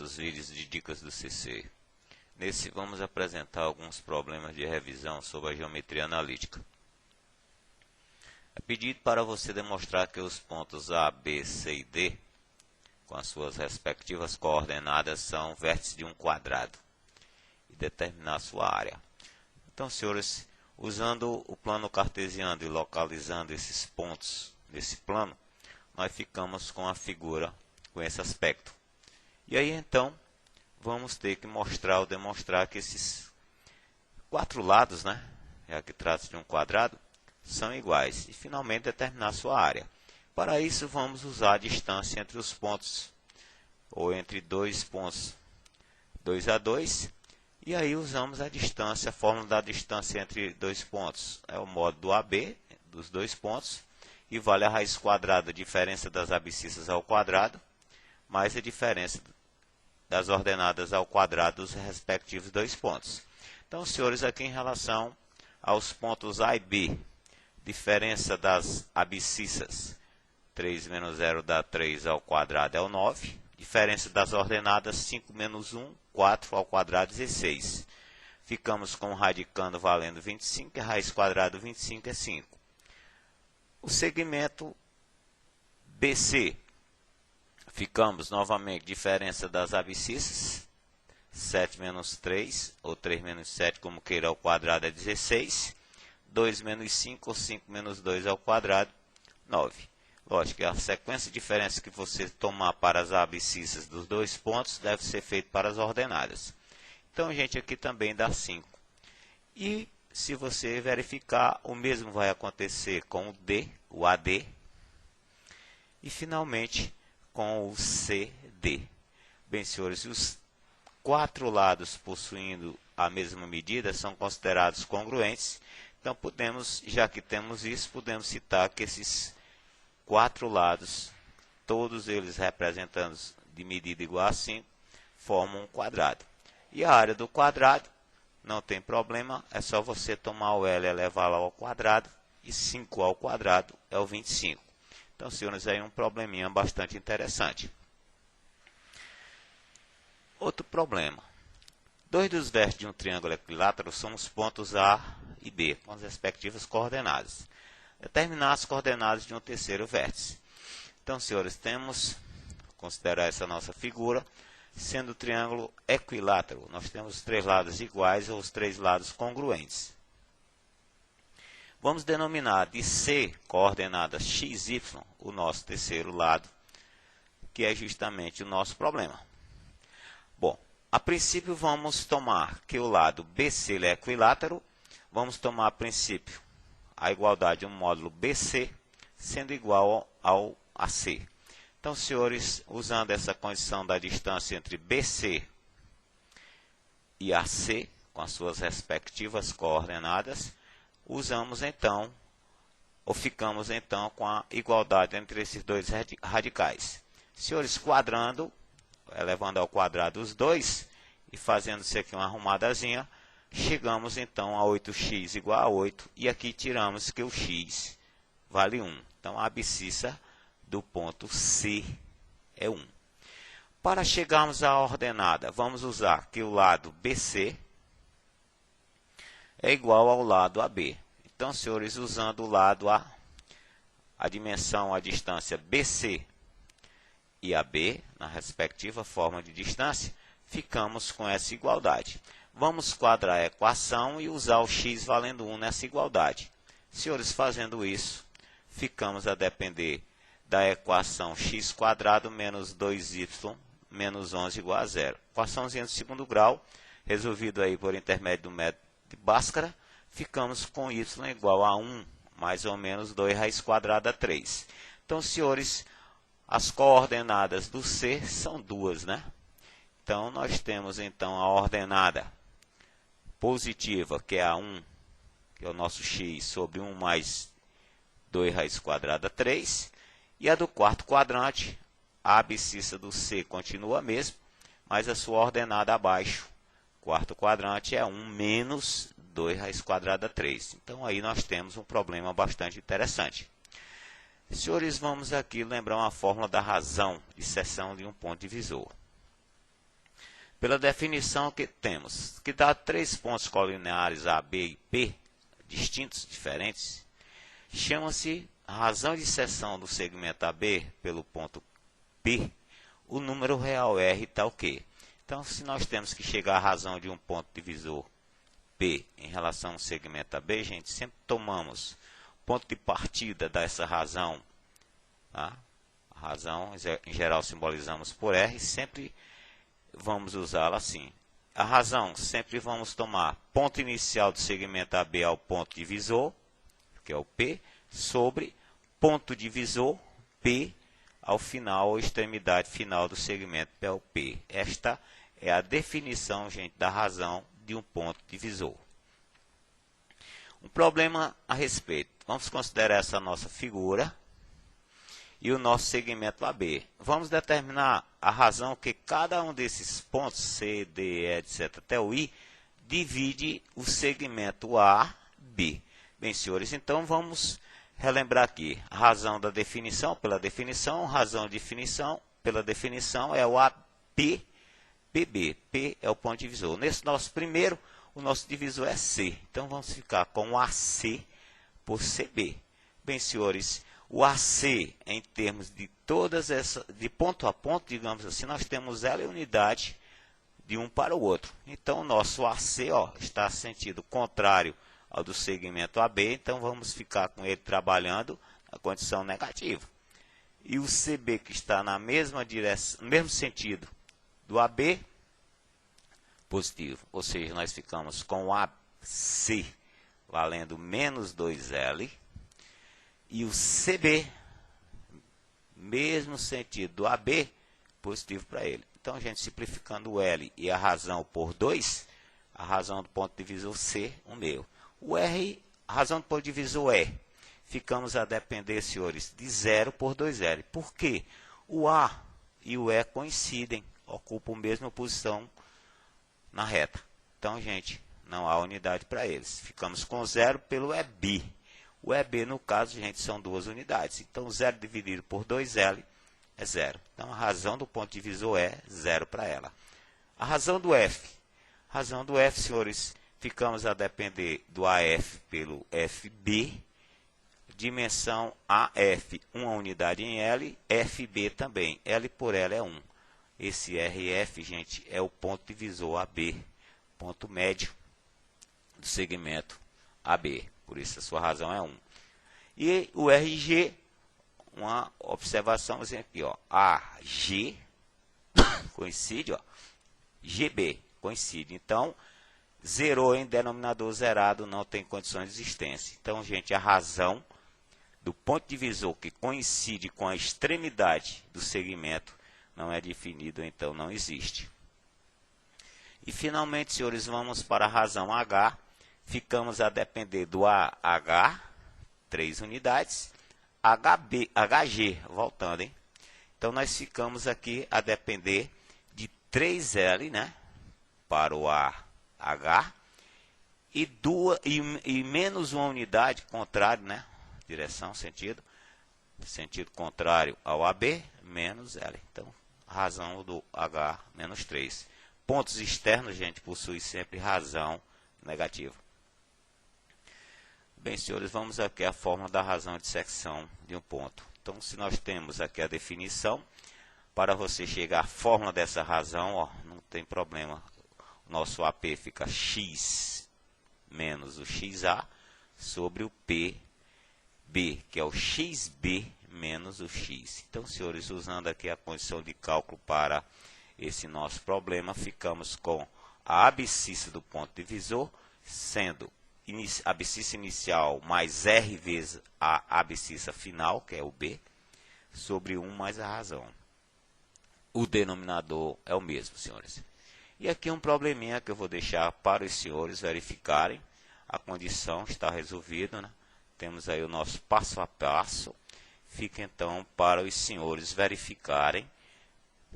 nossos vídeos de dicas do CC. Nesse vamos apresentar alguns problemas de revisão sobre a geometria analítica. É pedido para você demonstrar que os pontos A, B, C e D, com as suas respectivas coordenadas, são vértices de um quadrado e determinar sua área. Então, senhores, usando o plano cartesiano e localizando esses pontos nesse plano, nós ficamos com a figura com esse aspecto. E aí, então, vamos ter que mostrar ou demonstrar que esses quatro lados, né, já que trata-se de um quadrado, são iguais. E, finalmente, determinar sua área. Para isso, vamos usar a distância entre os pontos, ou entre dois pontos 2 a 2. E aí usamos a distância, a fórmula da distância entre dois pontos. É o módulo AB dos dois pontos. E vale a raiz quadrada, a diferença das abscissas ao quadrado, mais a diferença das ordenadas ao quadrado dos respectivos dois pontos. Então, senhores, aqui em relação aos pontos A e B, diferença das abscissas, 3 menos 0 dá 3 ao quadrado é o 9. Diferença das ordenadas, 5 menos 1, 4 ao quadrado, 16. Ficamos com o radicando valendo 25, e a raiz quadrada do 25 é 5. O segmento BC, ficamos novamente, diferença das abscissas, 7 menos 3, ou 3 menos 7, como queira, ao quadrado é 16. 2 menos 5, ou 5 menos 2 ao quadrado, 9. Lógico que a sequência de diferença que você tomar para as abscissas dos dois pontos deve ser feita para as ordenadas. Então, gente, aqui também dá 5. E se você verificar, o mesmo vai acontecer com o D, o AD, e finalmente com o CD. Bem, senhores, os quatro lados possuindo a mesma medida são considerados congruentes. Então, podemos, já que temos isso, podemos citar que esses quatro lados, todos eles representando de medida igual a 5, formam um quadrado. E a área do quadrado, não tem problema, é só você tomar o L e elevá-lo ao quadrado, e 5 ao quadrado é o 25. Então, senhores, aí um probleminha bastante interessante. Outro problema. Dois dos vértices de um triângulo equilátero são os pontos A e B, com as respectivas coordenadas. Determinar as coordenadas de um terceiro vértice. Então, senhores, temos que considerar essa nossa figura, sendo o triângulo equilátero. Nós temos os três lados iguais ou os três lados congruentes. Vamos denominar de C, coordenada x, y, o nosso terceiro lado, que é justamente o nosso problema. Bom, a princípio vamos tomar que o lado BC ele é equilátero. Vamos tomar a princípio a igualdade de um módulo BC sendo igual ao AC. Então, senhores, usando essa condição da distância entre BC e AC, com as suas respectivas coordenadas, usamos então, ou ficamos então com a igualdade entre esses dois radicais. Senhores, quadrando, elevando ao quadrado os dois e fazendo-se aqui uma arrumadazinha, chegamos então a 8x igual a 8, e aqui tiramos que o x vale 1. Então, a abscissa do ponto C é 1. Para chegarmos à ordenada, vamos usar que o lado BC é igual ao lado AB. Então, senhores, usando o lado a dimensão, a distância BC e AB, na respectiva forma de distância, ficamos com essa igualdade. Vamos quadrar a equação e usar o x valendo 1 nessa igualdade. Senhores, fazendo isso, ficamos a depender da equação x² menos 2y menos 11 igual a 0. Equaçãozinha do segundo grau, resolvido aí por intermédio do método de Bhaskara, ficamos com y igual a 1, mais ou menos 2 raiz quadrada a 3. Então, senhores, as coordenadas do C são duas, né? Então, nós temos então a ordenada positiva, que é a 1, que é o nosso x, sobre 1 mais 2 raiz quadrada a 3. E a do quarto quadrante, a abscissa do C continua a mesma, mas a sua ordenada abaixo, quarto quadrante, é 1 menos 2 raiz quadrada a 3. Então, aí nós temos um problema bastante interessante. Senhores, vamos aqui lembrar uma fórmula da razão de seção de um ponto divisor. Pela definição que temos, que dá 3 pontos colineares A, B e P, distintos, diferentes, chama-se razão de seção do segmento AB pelo ponto P, o número real R está o quê? Então, se nós temos que chegar à razão de um ponto divisor P em relação ao segmento AB, gente, sempre tomamos ponto de partida dessa razão, tá? A razão, em geral, simbolizamos por R, sempre vamos usá-la assim. A razão, sempre vamos tomar ponto inicial do segmento AB ao ponto divisor, que é o P, sobre ponto divisor P ao final, ou extremidade final do segmento, que é o P. Esta é a definição, gente, da razão de um ponto divisor. Um problema a respeito. Vamos considerar essa nossa figura e o nosso segmento AB. Vamos determinar a razão que cada um desses pontos, C, D, E, etc., até o I, divide o segmento AB. Bem, senhores, então vamos relembrar aqui. A razão da definição, pela definição, razão de definição, pela definição, é o AB, PB. P é o ponto divisor. Nesse nosso primeiro, o nosso divisor é C. Então, vamos ficar com o AC por CB. Bem, senhores, o AC, em termos de todas essas, de ponto a ponto, digamos assim, nós temos ela em unidade de um para o outro. Então, o nosso AC, ó, está sentido contrário ao do segmento AB, então vamos ficar com ele trabalhando na condição negativa. E o CB, que está na mesma direção, no mesmo sentido do AB, positivo. Ou seja, nós ficamos com o AC valendo menos 2L. E o CB, mesmo sentido do AB, positivo para ele. Então, gente, simplificando o L e a razão por 2, a razão do ponto divisor C, o meu. O R, a razão do ponto divisor E, ficamos a depender, senhores, de 0 por 2L. Por quê? O A e o E coincidem, ocupam a mesma posição na reta. Então, gente, não há unidade para eles. Ficamos com 0 pelo EB. O EB, no caso, gente, são 2 unidades. Então, 0 dividido por 2L é 0. Então, a razão do ponto divisor é 0 para ela. A razão do F. A razão do F, senhores, ficamos a depender do AF pelo FB. Dimensão AF, 1 unidade em L. FB também. L por L é 1. Esse RF, gente, é o ponto divisor AB. Ponto médio do segmento AB. Por isso a sua razão é 1. E o RG, uma observação aqui, ó. AG coincide, ó. GB coincide. Então, zerou em denominador zerado, não tem condições de existência. Então, gente, a razão do ponto divisor que coincide com a extremidade do segmento não é definido, então não existe. E, finalmente, senhores, vamos para a razão H. Ficamos a depender do AH, 3 unidades, HG, voltando, hein? Então, nós ficamos aqui a depender de 3L, né? Para o AH, e menos uma unidade, contrário, né? Direção, sentido contrário ao AB, menos L. Então, razão do H, menos 3. Pontos externos, gente, possui sempre razão negativa. Bem, senhores, vamos aqui à fórmula da razão de secção de um ponto. Então, se nós temos aqui a definição, para você chegar à fórmula dessa razão, ó, não tem problema. O nosso AP fica x menos o XA sobre o PB, que é o XB menos o X. Então, senhores, usando aqui a condição de cálculo para esse nosso problema, ficamos com a abscissa do ponto divisor, sendo a abscissa inicial mais R vezes a abscissa final, que é o B, sobre 1 mais a razão. O denominador é o mesmo, senhores. E aqui um probleminha que eu vou deixar para os senhores verificarem. A condição está resolvida, né? Temos aí o nosso passo a passo. Fica então para os senhores verificarem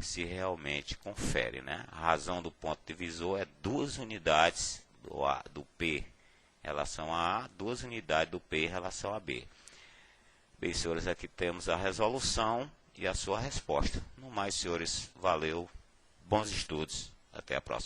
se realmente confere, né? A razão do ponto divisor é 2 unidades do P em relação a A, 2 unidades do P em relação a B. Bem, senhores, aqui temos a resolução e a sua resposta. No mais, senhores, valeu, bons estudos. Até a próxima.